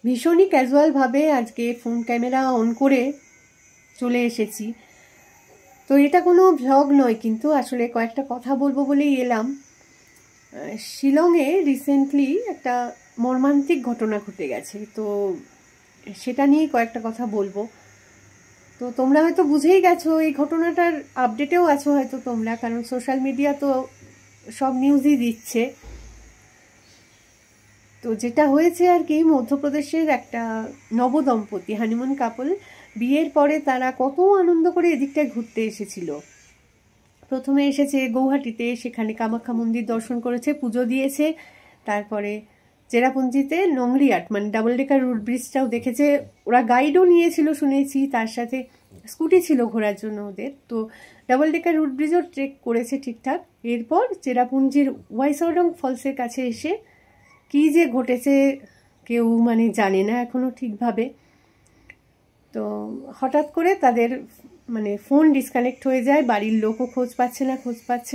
ভীষণই ক্যাজুয়ালভাবে আজকে phone camera on করে চলে এসেছি। তো এটা কোনো ভ্লগ নয়, কিন্তু আসলে কয়েকটা কথা বলবো বলেই এলাম। শিলংয়ে রিসেন্টলি একটা মর্মান্তিক ঘটনা ঘটে গেছে, তো সেটা নিয়ে কয়েকটা কথা বলবো। তো তোমরা হয়তো বুঝেই গেছো, এই ঘটনাটার আপডেটেও আছো হয়তো তোমরা, কারণ সোশ্যাল মিডিয়া তো সব নিউজই দিচ্ছে। তো যেটা হয়েছে আর কি, মধ্যপ্রদেশের একটা নবদম্পতি হানিমুন কাপল, বিয়ের পরে তারা কত আনন্দ করে এদিকটায় ঘুরতে এসেছিল। প্রথমে এসেছে গৌহাটিতে, সেখানে কামাখ্যা মন্দির দর্শন করেছে, পুজো দিয়েছে। তারপরে চেরাপুঞ্জিতে নংরিয়াট মানে ডাবল ডেকার রুট ব্রিজটাও দেখেছে। ওরা গাইডও নিয়েছিল শুনেছি, তার সাথে স্কুটি ছিল ঘোরার জন্য ওদের। তো ডাবল ডেকার রুট ব্রিজও ট্রেক করেছে ঠিকঠাক। এরপর চেরাপুঞ্জির ওয়াইসরডং ফলসের কাছে এসে কি যে ঘটেছে কেউ মানে জানে না এখনো ঠিকভাবে। তো হঠাৎ করে তাদের মানে ফোন ডিসকানেক্ট হয়ে যায়, বাড়ির লোকও খোঁজ পাচ্ছে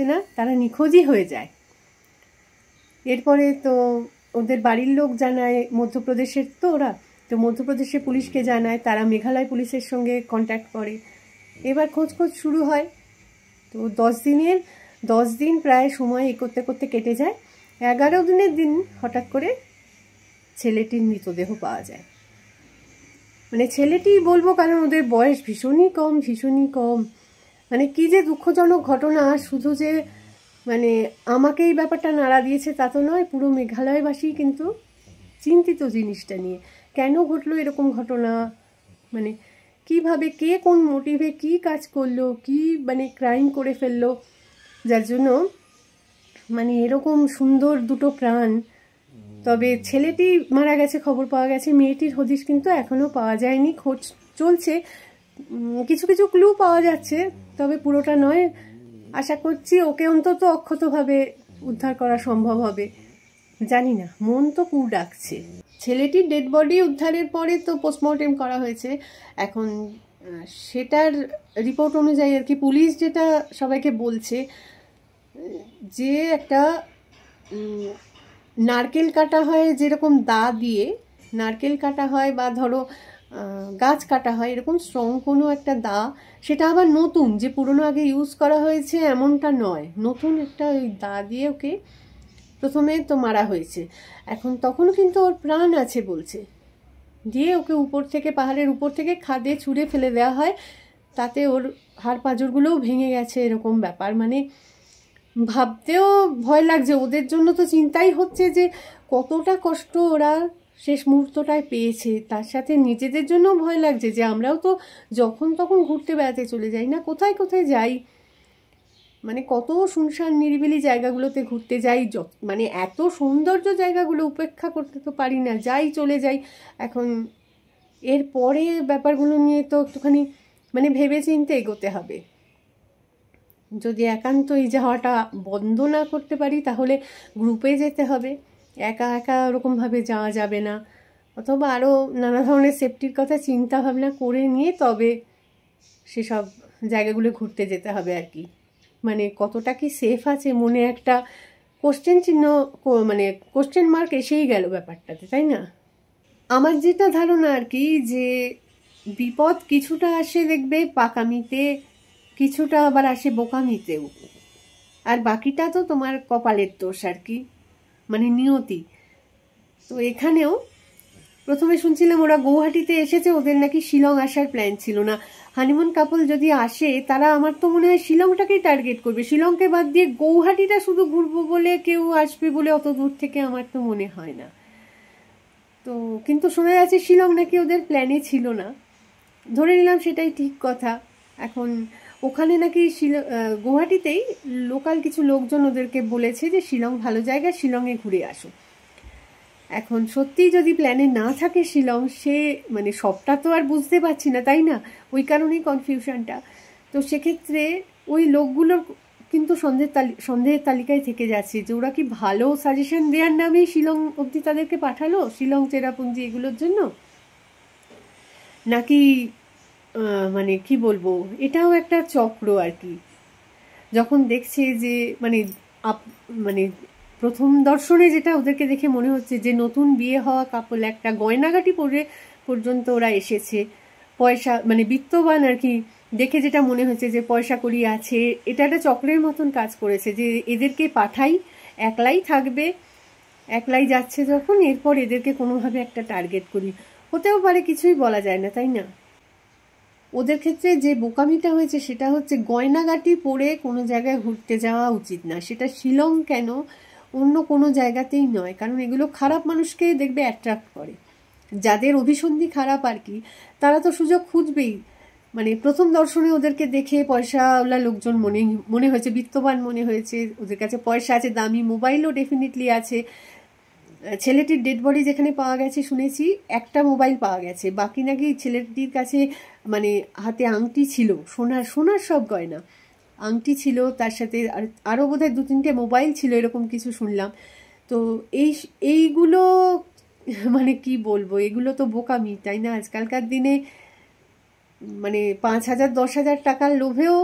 না, তারা নিখোঁজই হয়ে যায়। এরপরে তো ওদের বাড়ির লোক জানায়, মধ্যপ্রদেশের তো ওরা, তো মধ্যপ্রদেশের পুলিশকে জানায়, তারা মেঘালয় পুলিশের সঙ্গে কন্ট্যাক্ট করে। এবার খোঁজ শুরু হয়। তো 10 দিন প্রায় সময় করতে করতে কেটে যায়। 11 দিনের দিন হঠাৎ করে ছেলেটির মৃতদেহ পাওয়া যায়। মানে ছেলেটি বলবো, কারণ ওদের বয়স ভীষণই কম। মানে কি যে দুঃখজনক ঘটনা, শুধু যে মানে আমাকে এই ব্যাপারটা নাড়া দিয়েছে তা তো নয়, পুরো মেঘালয়বাসী কিন্তু চিন্তিত জিনিসটা নিয়ে। কেন ঘটলো এরকম ঘটনা, মানে কিভাবে, কে কোন মোটিভে কি কাজ করলো, কি মানে ক্রাইম করে ফেললো, যার জন্য মানে এরকম সুন্দর দুটো প্রাণ। তবে ছেলেটি মারা গেছে, খবর পাওয়া গেছে, মেয়েটির হদিশ কিন্তু এখনো পাওয়া যায়নি, খোঁজ চলছে। কিছু কিছু ক্লু পাওয়া যাচ্ছে, তবে পুরোটা নয়। আশা করছি ওকে অন্তত অক্ষতভাবে উদ্ধার করা সম্ভব হবে। জানি না, মন তো কু ডাকছে। ছেলেটির ডেড বডি উদ্ধারের পরে তো পোস্টমর্টেম করা হয়েছে। এখন সেটার রিপোর্ট অনুযায়ী আর কি পুলিশ যেটা সবাইকে বলছে, যে একটা নারকেল কাটা হয়, যেরকম দা দিয়ে নারকেল কাটা হয় বা ধরো গাছ কাটা হয়, এরকম স্ট্রং কোনো একটা দা, সেটা আবার নতুন, যে পুরনো আগে ইউজ করা হয়েছে এমনটা নয়, নতুন একটা ওই দা দিয়ে ওকে প্রথমে তো মারা হয়েছে। এখন তখনও কিন্তু ওর প্রাণ আছে বলছে, দিয়ে ওকে উপর থেকে, পাহাড়ের উপর থেকে খাদে ছুঁড়ে ফেলে দেওয়া হয়, তাতে ওর হাড় পাঁজরগুলোও ভেঙে গেছে, এরকম ব্যাপার। মানে ভাবতেও ভয় লাগছে, ওদের জন্য তো চিন্তাই হচ্ছে যে কতটা কষ্ট ওরা শেষ মুহূর্তটায় পেয়েছে, তার সাথে নিজেদের জন্য ভয় লাগছে যে আমরাও তো যখন তখন ঘুরতে বেড়াতে চলে যাই না, কোথায় কোথায় যাই, মানে কত শুনশান নিরিবিলি জায়গাগুলোতে ঘুরতে যাই, মানে এত সৌন্দর্য জায়গাগুলো উপেক্ষা করতে তো পারি না, যাই চলে যাই। এখন এর পরে ব্যাপারগুলো নিয়ে তো একটুখানি মানে ভেবে চিন্তে এগোতে হবে। যদি একান্ত এই যাওয়াটা বন্ধ না করতে পারি, তাহলে গ্রুপে যেতে হবে, একা একা ওরকমভাবে যাওয়া যাবে না, অথবা আরও নানা ধরনের সেফটির কথা চিন্তা ভাবনা করে নিয়ে তবে সেসব জায়গাগুলো ঘুরতে যেতে হবে আর কি। মানে কতটা কি সেফ আছে, মনে একটা কোশ্চেন চিহ্ন, মানে কোশ্চেন মার্ক এসেই গেল ব্যাপারটাতে, তাই না? আমার যেটা ধারণা আর কি, যে বিপদ কিছুটা আসে দেখবে পাকামিতে, কিছুটা আবার আসে বোকামিতেও, আর বাকিটা তো তোমার কপালের দোষ আর কি, মানে নিয়তি। তো এখানেও প্রথমে শুনছিলাম ওরা গৌহাটিতে এসেছে, ওদের নাকি শিলং আসার প্ল্যান ছিল না। হানিমুন কাপল যদি আসে, তারা আমার তো মনে হয় শিলংটাকেই টার্গেট করবে, শিলংকে বাদ দিয়ে গৌহাটিটা শুধু ঘুরবো বলে কেউ আসবে বলে অত দূর থেকে আমার তো মনে হয় না। তো কিন্তু শোনা যাচ্ছে শিলং নাকি ওদের প্ল্যানে ছিল না, ধরে নিলাম সেটাই ঠিক কথা। এখন ওখানে নাকি গৌহাটিতেই লোকাল কিছু লোকজন ওদেরকে বলেছে যে শিলং ভালো জায়গা, শিলংয়ে ঘুরে আসো। এখন সত্যি যদি প্ল্যানে না থাকে শিলং, সে মানে সবটা তো আর বুঝতে পারছি না, তাই না? ওই কারণেই কনফিউশনটা। তো সেক্ষেত্রে ওই লোকগুলোর কিন্তু সন্দেহের তালিকায় থেকে যাচ্ছে যে ওরা কি ভালো সাজেশন দেওয়ার নামেই শিলং অবধি তাদেরকে পাঠালো, শিলং চেরাপুঞ্জি এগুলোর জন্য, নাকি মানে কি বলবো, এটাও একটা চক্র আর কি। যখন দেখছে যে মানে মানে প্রথম দর্শনে যেটা ওদেরকে দেখে মনে হচ্ছে যে নতুন বিয়ে হওয়া কাপল, একটা গয়নাগাটি পরে পর্যন্ত ওরা এসেছে, পয়সা মানে বিত্তবান আর কি, দেখে যেটা মনে হচ্ছে যে পয়সা কড়ি আছে। এটা একটা চক্রের মতন কাজ করেছে যে এদেরকে পাঠাই, একলাই থাকবে, একলাই যাচ্ছে যখন, এরপর এদেরকে কোনোভাবে একটা টার্গেট করি। হতেও পারে, কিছুই বলা যায় না, তাই না? ওদের ক্ষেত্রে যে বোকামিটা হয়েছে সেটা হচ্ছে গয়নাগাটি পরে কোনো জায়গায় ঘুরতে যাওয়া উচিত না। সেটা শিলং কেন, অন্য কোনো জায়গাতেই নয়, কারণ এগুলো খারাপ মানুষকে দেখবে অ্যাট্রাক্ট করে। যাদের অভিসন্ধি খারাপ আর কি, তারা তো সুযোগ খুঁজবেই। মানে প্রথম দর্শনে ওদেরকে দেখে পয়সাওয়ালা লোকজন মনে হয়েছে, বিত্তবান মনে হয়েছে, ওদের কাছে পয়সা আছে, দামি মোবাইলও ডেফিনেটলি আছে। ছেলেটির ডেড বডি যেখানে পাওয়া গেছে শুনেছি একটা মোবাইল পাওয়া গেছে, বাকি নাকি ছেলেটির কাছে মানে হাতে আংটি ছিল, সোনার সব গয়না, আংটি ছিল, তার সাথে আরও বোধহয় 2-3টে মোবাইল ছিল, এরকম কিছু শুনলাম। তো এইগুলো মানে কি বলবো, এগুলো তো বোকামি, তাই না? আজকালকার দিনে মানে 5,000 10,000 টাকার লোভেও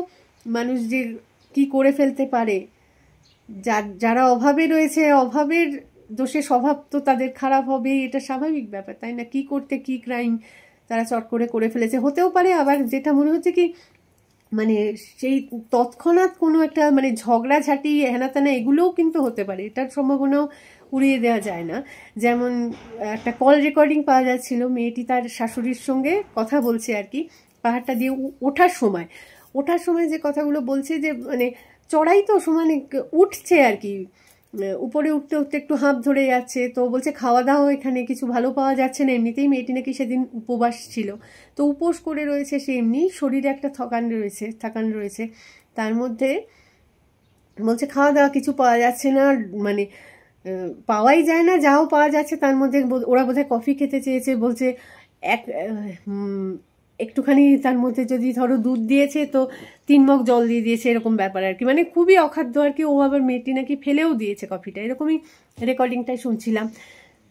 মানুষ যে কি করে ফেলতে পারে। যারা অভাবে রয়েছে, অভাবের দোষে স্বভাব তো তাদের খারাপ হবে, এটা স্বাভাবিক ব্যাপার, তাই না? কি করতে কি ক্রাইম তারা চট করে ফেলেছে। হতেও পারে আবার যেটা মনে হচ্ছে কি, মানে সেই তৎক্ষণাৎ কোনো একটা মানে ঝগড়াঝাটি হেনাতেনা এগুলোও কিন্তু হতে পারে, এটার সম্ভাবনাও উড়িয়ে দেওয়া যায় না। যেমন একটা কল রেকর্ডিং পাওয়া যাচ্ছিল, মেয়েটি তার শাশুড়ির সঙ্গে কথা বলছে আর কি, পাহাড়টা দিয়ে ওঠার সময় যে কথাগুলো বলছে, যে মানে চড়াই তো সমানে উঠছে আর কি, উপরে উঠতে উঠতে একটু হাঁপ ধরে যাচ্ছে। তো বলছে খাওয়া দাওয়া এখানে কিছু ভালো পাওয়া যাচ্ছে না, এমনিতেই মেয়েটি নাকি সেদিন উপবাস ছিল, তো উপোস করে রয়েছে সে, এমনি শরীরে একটা থাকান রয়েছে, তার মধ্যে বলছে খাওয়া দাওয়া কিছু পাওয়া যাচ্ছে না, মানে পাওয়াই যায় না, যাও পাওয়া যাচ্ছে তার মধ্যে ওরা বোধহয় কফি খেতে চেয়েছে, বলছে একটুখানি তার মধ্যে যদি ধরো দুধ দিয়েছে তো 3 মগ জল দিয়ে দিয়েছে, এরকম ব্যাপার আর কি, মানে খুবই অখাদ্য আর কি। ও আবার মেয়েটি নাকি ফেলেও দিয়েছে কফিটা, এরকমই রেকর্ডিংটাই শুনছিলাম।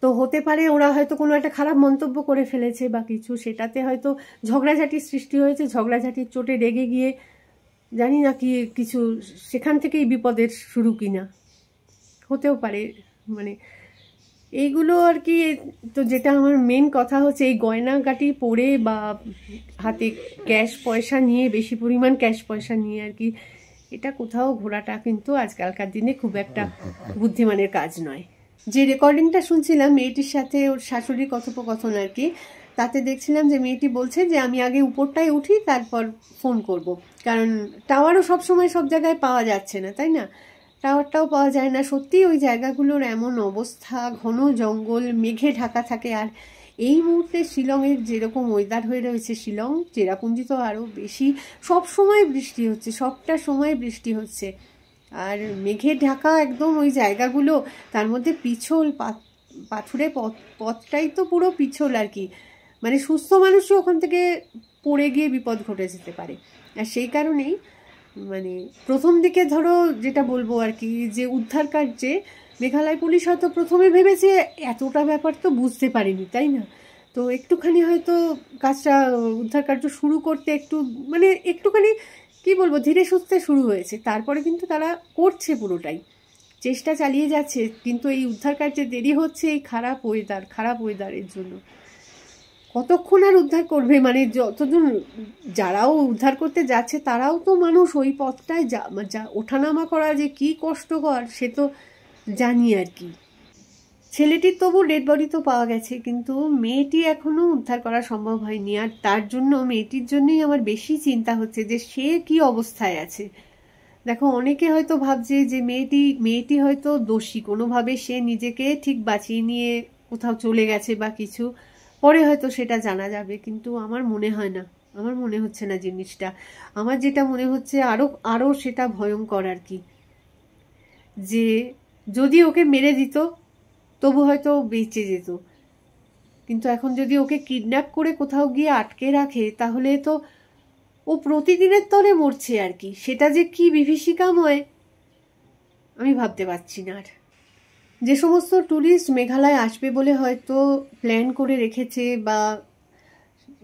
তো হতে পারে ওরা হয়তো কোনো একটা খারাপ মন্তব্য করে ফেলেছে বা কিছু, সেটাতে হয়তো ঝগড়াঝাটির সৃষ্টি হয়েছে, ঝগড়াঝাটির চোটে রেগে গিয়ে জানি না কি কিছু, সেখান থেকেই বিপদের শুরু কিনা, হতেও পারে। মানে এইগুলো আর কি। তো যেটা আমার মেন কথা হচ্ছে, এই গয়নাগাটি পরে বা হাতে ক্যাশ পয়সা নিয়ে, বেশি পরিমাণ ক্যাশ পয়সা নিয়ে আর কি, এটা কোথাও ঘোরাটা কিন্তু আজকালকার দিনে খুব একটা বুদ্ধিমানের কাজ নয়। যে রেকর্ডিংটা শুনছিলাম মেয়েটির সাথে ওর শাশুড়ির কথোপকথন আর কি, তাতে দেখছিলাম যে মেয়েটি বলছে যে আমি আগে উপরটায় উঠি, তারপর ফোন করব, কারণ টাওয়ারও সবসময় সব জায়গায় পাওয়া যাচ্ছে না, তাই না? টাওয়ারটাও পাওয়া যায় না। সত্যি ওই জায়গাগুলোর এমন অবস্থা, ঘন জঙ্গল, মেঘে ঢাকা থাকে। আর এই মুহূর্তে শিলংয়ের যেরকম ওয়েদার হয়ে রয়েছে, শিলং চেরাপুঞ্জি তো আরও বেশি, সব সময় বৃষ্টি হচ্ছে, সবটা সময় বৃষ্টি হচ্ছে, আর মেঘে ঢাকা একদম ওই জায়গাগুলো, তার মধ্যে পিছল, পাথুরে পথটাই তো পুরো পিছল আর কি, মানে সুস্থ মানুষও ওখান থেকে পড়ে গিয়ে বিপদ ঘটে যেতে পারে। আর সেই কারণেই মানে প্রথম দিকে ধরো যেটা বলবো আর কি, যে উদ্ধার কার্যে মেঘালয় পুলিশ হয়তো প্রথমে ভেবেছে এতটা ব্যাপার তো বুঝতে পারেনি, তাই না? তো একটুখানি হয়তো কাজটা, উদ্ধার কার্য শুরু করতে একটুখানি কি বলবো, ধীরে সুস্থে শুরু হয়েছে, তারপরে কিন্তু তারা করছে, পুরোটাই চেষ্টা চালিয়ে যাচ্ছে, কিন্তু এই উদ্ধার কার্যে দেরি হচ্ছে এই খারাপ ওয়েদারের জন্য। কতক্ষণ আর উদ্ধার করবে, মানে যতজন যারাও উদ্ধার করতে যাচ্ছে তারাও তো মানুষ, ওই পথটায় যা ওঠানামা করা যে কি কষ্টকর সে তো জানি আর কি। ছেলেটির তবু ডেড বডি তো পাওয়া গেছে, কিন্তু মেয়েটি এখনো উদ্ধার করা সম্ভব হয়নি। আর তার জন্য, মেয়েটির জন্যই আমার বেশি চিন্তা হচ্ছে যে সে কি অবস্থায় আছে। দেখো অনেকে হয়তো ভাবছে যে মেয়েটি হয়তো দোষী, কোনোভাবে সে নিজেকে ঠিক বাঁচিয়ে নিয়ে কোথাও চলে গেছে বা কিছু, পরে হয়তো সেটা জানা যাবে, কিন্তু আমার মনে হয় না, আমার মনে হচ্ছে না জিনিসটা। আমার যেটা মনে হচ্ছে আরো সেটা ভয়ঙ্কর আর কি, যে যদি ওকে মেরে দিত তবু হয়তো বেঁচে যেত, কিন্তু এখন যদি ওকে কিডন্যাপ করে কোথাও গিয়ে আটকে রাখে, তাহলে তো ও প্রতিদিনের তরে মরছে আর কি। সেটা যে কি বিভীষিকাময় আমি ভাবতে পারছি না। আর যে সমস্ত ট্যুরিস্ট মেঘালয় আসবে বলে হয়তো প্ল্যান করে রেখেছে বা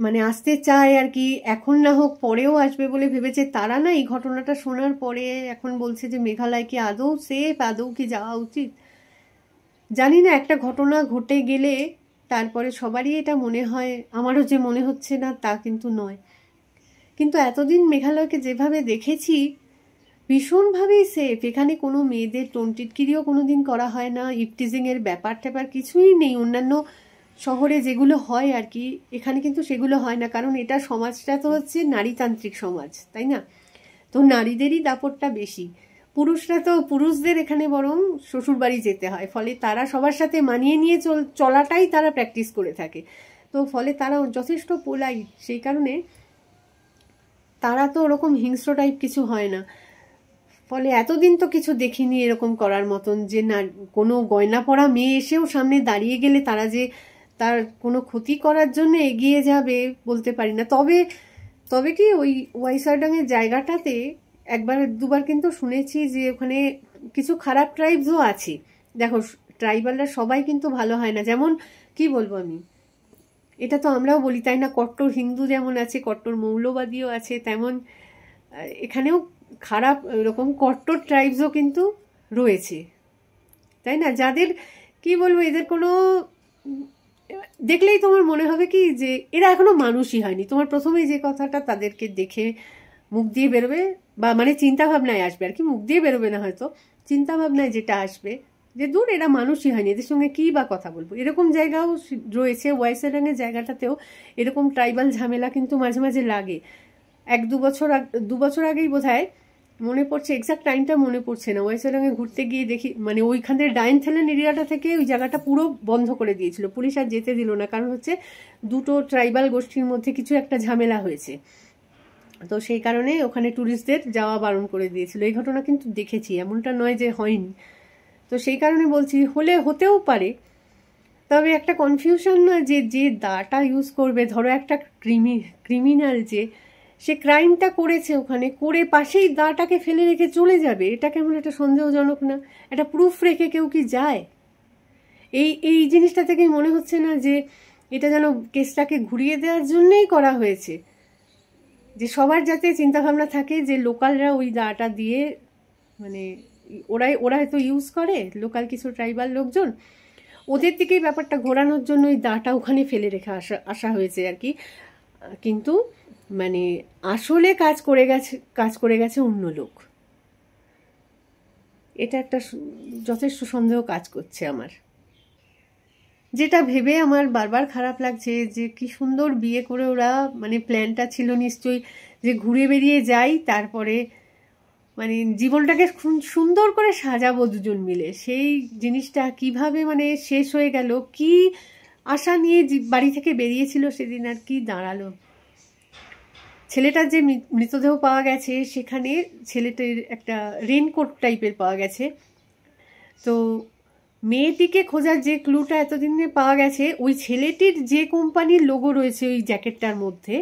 মানে আসতে চায় আর কি, এখন না হোক পরেও আসবে বলে ভেবেছে, তারা না এই ঘটনাটা শোনার পরে এখন বলছে যে মেঘালয় কি আদৌ সেফ, আদৌ কি যাওয়া উচিত। জানি না, একটা ঘটনা ঘটে গেলে তারপরে সবারই এটা মনে হয়, আমারও যে মনে হচ্ছে না তা কিন্তু নয়। কিন্তু এতদিন মেঘালয়কে যেভাবে দেখেছি ভীষণভাবেই সেফ। এখানে কোনো মেয়েদের টোনটিটকিরিও কোনো দিন করা হয় না, ইপটিজিংয়ের ব্যাপার ট্যাপার কিছুই নেই। অন্যান্য শহরে যেগুলো হয় আর কি, এখানে কিন্তু সেগুলো হয় না, কারণ এটা সমাজটা তো হচ্ছে নারীতান্ত্রিক সমাজ, তাই না? তো নারীদেরই দাপটটা বেশি। পুরুষদের এখানে বরং শ্বশুরবাড়ি যেতে হয়, ফলে তারা সবার সাথে মানিয়ে নিয়ে চলাটাই তারা প্র্যাকটিস করে থাকে। তো ফলে তারা যথেষ্ট পোলাইট, সেই কারণে তারা তো ওরকম হিংস্র টাইপ কিছু হয় না। ফলে এতদিন তো কিছু দেখিনি এরকম করার মতন, যে না কোনো গয়না পরা মেয়ে এসেও সামনে দাঁড়িয়ে গেলে তারা যে তার কোনো ক্ষতি করার জন্য এগিয়ে যাবে বলতে পারি না। তবে কি ওই ওয়াইসারডাঙের জায়গাটাতে একবার দুবার কিন্তু শুনেছি যে ওখানে কিছু খারাপ ট্রাইবসও আছে। দেখো, ট্রাইবালরা সবাই কিন্তু ভালো হয় না। যেমন কি বলবো আমি, এটা তো আমরাও বলি তাই না, কট্টর হিন্দু যেমন আছে, কট্টর মৌলবাদীও আছে, তেমন এখানেও খারাপ এরকম কট্টর ট্রাইবসও কিন্তু রয়েছে, তাই না? যাদের কি বলবো, এদের কোনো দেখলেই তোমার মনে হবে কি যে এরা এখনো মানুষই হয়নি। তোমার প্রথমেই যে কথাটা তাদেরকে দেখে মুখ দিয়ে বেরোবে, বা মানে চিন্তা ভাবনায় আসবে আর কি, মুখ দিয়ে বেরোবে না হয়তো, চিন্তা ভাবনায় যেটা আসবে যে দূর এরা মানুষই হয়নি, এদের সঙ্গে কি বা কথা বলবো। এরকম জায়গাও রয়েছে, ওয়াইসারডাঙের জায়গাটাতেও এরকম ট্রাইবাল ঝামেলা কিন্তু মাঝে মাঝে লাগে। দু বছর আগেই বোধহয়, মনে পড়ছে এক্সাক্ট টাইমটা মনে পড়ছে না, ওয়াইসারডাঙে ঘুরতে গিয়ে দেখি মানে ওইখান থেকে ডাইনথেলেন এরিয়াটা থেকে ওই জায়গাটা পুরো বন্ধ করে দিয়েছিল, পুলিশ আর যেতে দিল না, কারণ হচ্ছে দুটো ট্রাইবাল গোষ্ঠীর মধ্যে কিছু একটা ঝামেলা হয়েছে। তো সেই কারণে ওখানে ট্যুরিস্টদের যাওয়া বারণ করে দিয়েছিল। এই ঘটনা কিন্তু দেখেছি, এমনটা নয় যে হয়নি। তো সেই কারণে বলছি হতেও পারে। তবে একটা কনফিউশন নয় যে দাটা ইউজ করবে, ধরো একটা ক্রিমিনাল যে সে ক্রাইমটা করেছে ওখানে, করে পাশেই দাটাকে ফেলে রেখে চলে যাবে, এটা কেমন একটা সন্দেহজনক না? একটা প্রুফ রেখে কেউ কি যায়? এই জিনিসটা থেকেই মনে হচ্ছে না যে এটা যেন কেসটাকে ঘুরিয়ে দেওয়ার জন্যই করা হয়েছে, যে সবার যাতে চিন্তাভাবনা থাকে যে লোকালরা ওই দাটা দিয়ে, মানে ওরা হয়তো ইউজ করে, লোকাল কিছু ট্রাইবাল লোকজন, ওদের দিকেই ব্যাপারটা ঘোরানোর জন্য ওই দাটা ওখানে ফেলে রেখে আসা হয়েছে আর কি। কিন্তু মানে আসলে কাজ করে গেছে অন্য লোক। এটা একটা যথেষ্ট সন্দেহ কাজ করছে আমার, যেটা ভেবে আমার বারবার খারাপ লাগছে যে কি সুন্দর বিয়ে করে ওরা, মানে প্ল্যানটা ছিল নিশ্চয়ই যে ঘুরে বেরিয়ে যাই, তারপরে মানে জীবনটাকে সুন্দর করে সাজাবো দুজন মিলে। সেই জিনিসটা কিভাবে মানে শেষ হয়ে গেল, কি আশা নিয়ে বাড়ি থেকে বেরিয়েছিল সেদিন, আর কি দাঁড়ালো। ছেলেটার যে মৃতদেহ পাওয়া গেছে সেখানে ছেলেটির একটা রেনকোট টাইপের পাওয়া গেছে। তো মেয়েটিকে খোঁজার যে ক্লুটা এতদিনে পাওয়া গেছে, ওই ছেলেটির যে কোম্পানির লোগো রয়েছে ওই জ্যাকেটটার মধ্যে,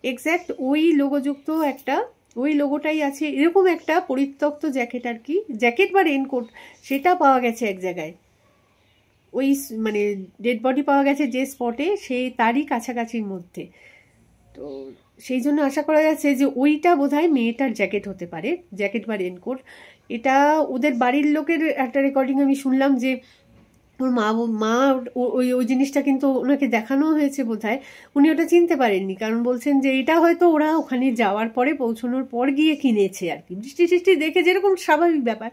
এক্স্যাক্ট ওই লোগোযুক্ত একটা, ওই লোগোটাই আছে এরকম একটা পরিত্যক্ত জ্যাকেট আর কি, জ্যাকেট বা রেনকোট, সেটা পাওয়া গেছে এক জায়গায়। ওই মানে ডেড বডি পাওয়া গেছে যে স্পটে, সেই তারই কাছাকাছির মধ্যে। তো সেই জন্য আশা করা যাচ্ছে যে ওইটা বোধহয় মেয়েটার জ্যাকেট হতে পারে, জ্যাকেট বা রেনকোট। এটা ওদের বাড়ির লোকের একটা রেকর্ডিং আমি শুনলাম যে ওর মা ওই জিনিসটা কিন্তু ওনাকে দেখানো হয়েছে বোধহয়, উনি ওটা চিনতে পারেননি, কারণ বলছেন যে এটা হয়তো ওরা ওখানে যাওয়ার পরে, পৌঁছানোর পর গিয়ে কিনেছে আর কি। বৃষ্টি দেখে যেরকম স্বাভাবিক ব্যাপার,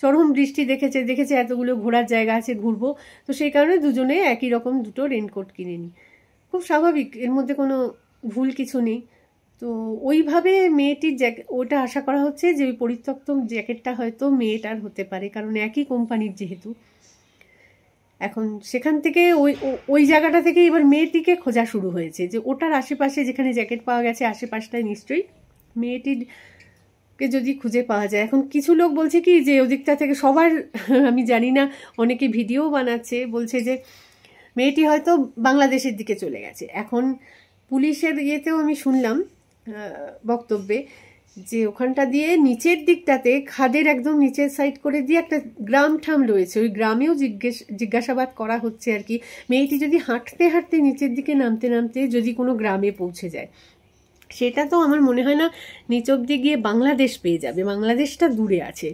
চরম বৃষ্টি দেখেছে এতগুলো ঘোরার জায়গা আছে, ঘুরবো, তো সেই কারণে দুজনে একই রকম দুটো রেনকোট কিনে নি, খুব স্বাভাবিক, এর মধ্যে কোনো ভুল কিছু নেই। তো ওইভাবে মেয়েটির ওটা আশা করা হচ্ছে যে ওই পরিত্যক্ত জ্যাকেটটা হয়তো মেয়েটার হতে পারে, কারণ একই কোম্পানির যেহেতু। এখন সেখান থেকে ওই জায়গাটা থেকে এবার মেয়েটিকে খোঁজা শুরু হয়েছে, যে ওটার আশেপাশে যেখানে জ্যাকেট পাওয়া গেছে আশেপাশটায় নিশ্চয়ই মেয়েটিকে যদি খুঁজে পাওয়া যায়। এখন কিছু লোক বলছে কি যে ওদিকটা থেকে সবার, আমি জানি না, অনেকে ভিডিও বানাচ্ছে, বলছে যে মেয়েটি হয়তো বাংলাদেশের দিকে চলে গেছে। এখন পুলিশের ইয়েতেও আমি শুনলাম বক্তব্যে যে ওখানটা দিয়ে নিচের দিকটাতে, খাদের একদম নিচের সাইড করে দিয়ে একটা গ্রাম ঠাম রয়েছে, ওই গ্রামেও জিজ্ঞাসাবাদ করা হচ্ছে আর কি। মেয়েটি যদি হাঁটতে হাঁটতে নিচের দিকে নামতে যদি কোনো গ্রামে পৌঁছে যায়, সেটা তো আমার মনে হয় না নিচ অব্দি গিয়ে বাংলাদেশ পেয়ে যাবে, বাংলাদেশটা দূরে আছে,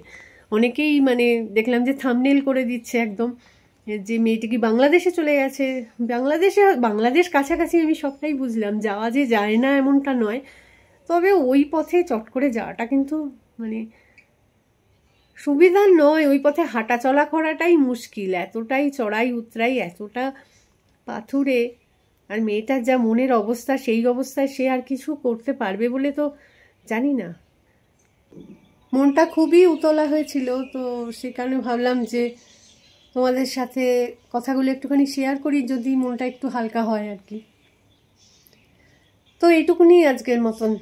অনেকেই মানে দেখলাম যে থাম্বনেল করে দিচ্ছে একদম, যে মেয়েটি কি বাংলাদেশে চলে গেছে। বাংলাদেশ কাছাকাছি, আমি সবটাই বুঝলাম, যাওয়া যে যায় না এমনটা নয়, তবে ওই পথে চট করে যাওয়াটা কিন্তু মানে সুবিধা নয়। ওই পথে হাঁটা চলা করাটাই মুশকিল, এতটাই চড়াই উতরাই, এতটা পাথুরে। আর মেয়েটার যা মনের অবস্থা, সেই অবস্থায় সে আর কিছু করতে পারবে বলে তো জানি না। মনটা খুবই উতলা হয়েছিল, তো সে কারণে ভাবলাম যে তোমাদের সাথে কথাগুলো একটুখানি শেয়ার করি, যদি মনটা একটু হালকা হয় আর কি। তো এইটুকুনি আজকের মতন,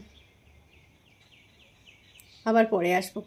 আবার পরে আসবো।